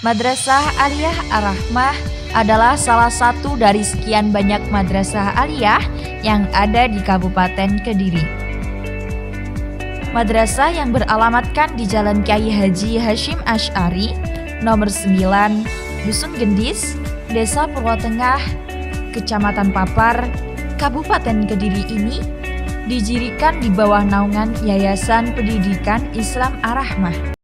Madrasah Aliyah Ar-Rahmah adalah salah satu dari sekian banyak madrasah aliyah yang ada di Kabupaten Kediri. Madrasah yang beralamatkan di Jalan Kyai Haji Hashim Asy'ari, nomor 9, Dusun Gendis, Desa Purwotengah, Kecamatan Papar, Kabupaten Kediri ini didirikan di bawah naungan Yayasan Pendidikan Islam Ar-Rahmah.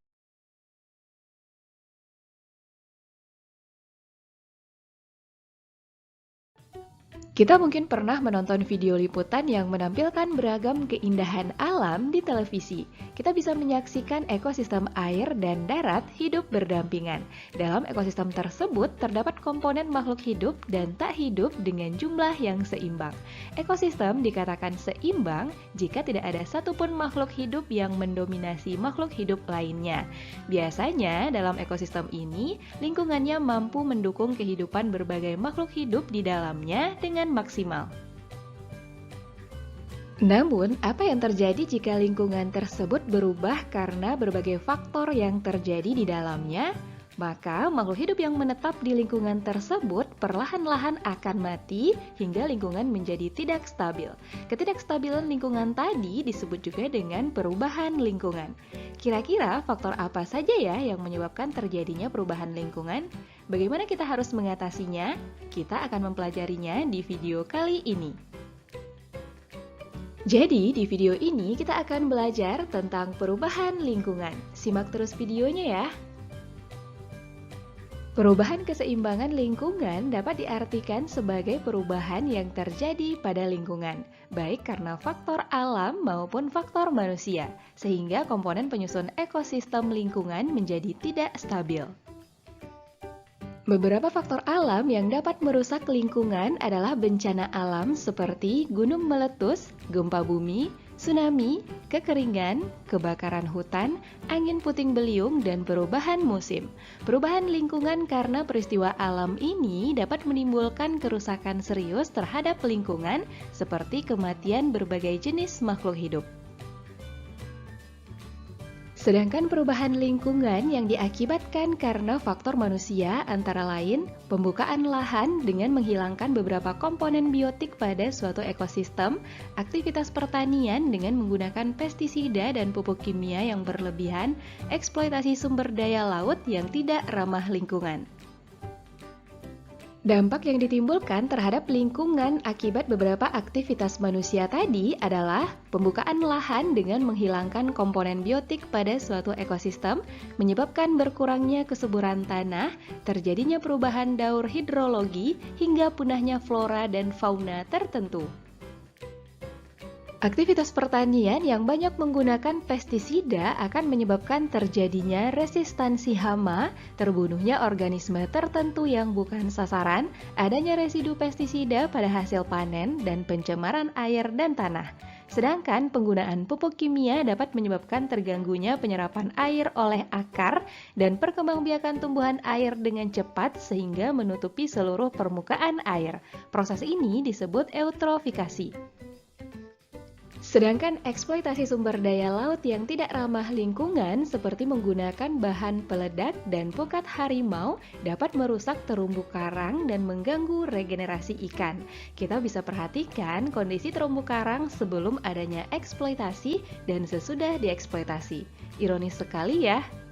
Kita mungkin pernah menonton video liputan yang menampilkan beragam keindahan alam di televisi. Kita bisa menyaksikan ekosistem air dan darat hidup berdampingan. Dalam ekosistem tersebut terdapat komponen makhluk hidup dan tak hidup dengan jumlah yang seimbang. Ekosistem dikatakan seimbang jika tidak ada satupun makhluk hidup yang mendominasi makhluk hidup lainnya. Biasanya dalam ekosistem ini, lingkungannya mampu mendukung kehidupan berbagai makhluk hidup di dalamnya dengan maksimal. Namun, apa yang terjadi jika lingkungan tersebut berubah karena berbagai faktor yang terjadi di dalamnya? Maka makhluk hidup yang menetap di lingkungan tersebut perlahan-lahan akan mati hingga lingkungan menjadi tidak stabil. Ketidakstabilan lingkungan tadi disebut juga dengan perubahan lingkungan. Kira-kira faktor apa saja ya yang menyebabkan terjadinya perubahan lingkungan? Bagaimana kita harus mengatasinya? Kita akan mempelajarinya di video kali ini. Jadi, di video ini kita akan belajar tentang perubahan lingkungan. Simak terus videonya ya. Perubahan keseimbangan lingkungan dapat diartikan sebagai perubahan yang terjadi pada lingkungan, baik karena faktor alam maupun faktor manusia, sehingga komponen penyusun ekosistem lingkungan menjadi tidak stabil. Beberapa faktor alam yang dapat merusak lingkungan adalah bencana alam seperti gunung meletus, gempa bumi, tsunami, kekeringan, kebakaran hutan, angin puting beliung, dan perubahan musim. Perubahan lingkungan karena peristiwa alam ini dapat menimbulkan kerusakan serius terhadap lingkungan seperti kematian berbagai jenis makhluk hidup. Sedangkan perubahan lingkungan yang diakibatkan karena faktor manusia antara lain pembukaan lahan dengan menghilangkan beberapa komponen biotik pada suatu ekosistem, aktivitas pertanian dengan menggunakan pestisida dan pupuk kimia yang berlebihan, eksploitasi sumber daya laut yang tidak ramah lingkungan. Dampak yang ditimbulkan terhadap lingkungan akibat beberapa aktivitas manusia tadi adalah pembukaan lahan dengan menghilangkan komponen biotik pada suatu ekosistem, menyebabkan berkurangnya kesuburan tanah, terjadinya perubahan daur hidrologi, hingga punahnya flora dan fauna tertentu. Aktivitas pertanian yang banyak menggunakan pestisida akan menyebabkan terjadinya resistansi hama, terbunuhnya organisme tertentu yang bukan sasaran, adanya residu pestisida pada hasil panen, dan pencemaran air dan tanah. Sedangkan penggunaan pupuk kimia dapat menyebabkan terganggunya penyerapan air oleh akar dan perkembangbiakan tumbuhan air dengan cepat sehingga menutupi seluruh permukaan air. Proses ini disebut eutrofikasi. Sedangkan eksploitasi sumber daya laut yang tidak ramah lingkungan seperti menggunakan bahan peledak dan pukat harimau dapat merusak terumbu karang dan mengganggu regenerasi ikan. Kita bisa perhatikan kondisi terumbu karang sebelum adanya eksploitasi dan sesudah dieksploitasi. Ironis sekali ya.